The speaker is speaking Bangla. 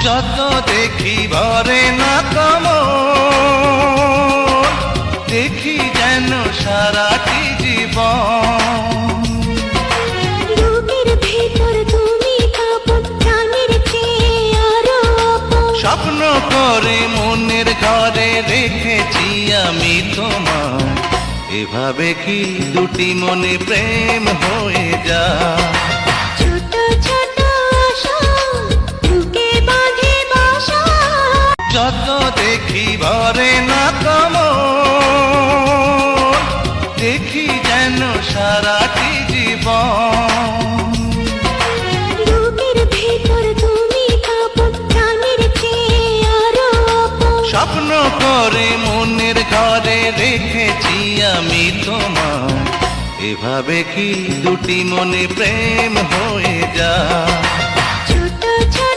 যত দেখি ভরে না কম, দেখি যেন সারাটি জীবন। বুকের ভেতর তুমি কাঁপো, প্রাণের চেয়ে আরো আপন। স্বপ্ন করে মনের ঘরে রেখেছি আমি তোমায়, এভাবে কি দুটি মনে প্রেম হয়ে যায়? ছোট ছোট আশা বুকে বাঁধে বাসা। যত দেখি ভরে না কম, দেখি যেন সারাটি জীবন। বুকের ভেতর তুমি কাঁপো, প্রাণের চেয়ে আরো আপন। স্বপ্ন করে মনের ঘরে রেখেছি আমি তোমায়, এভাবে কি দুটি মনে প্রেম হয়ে যায়? ছোট ছোট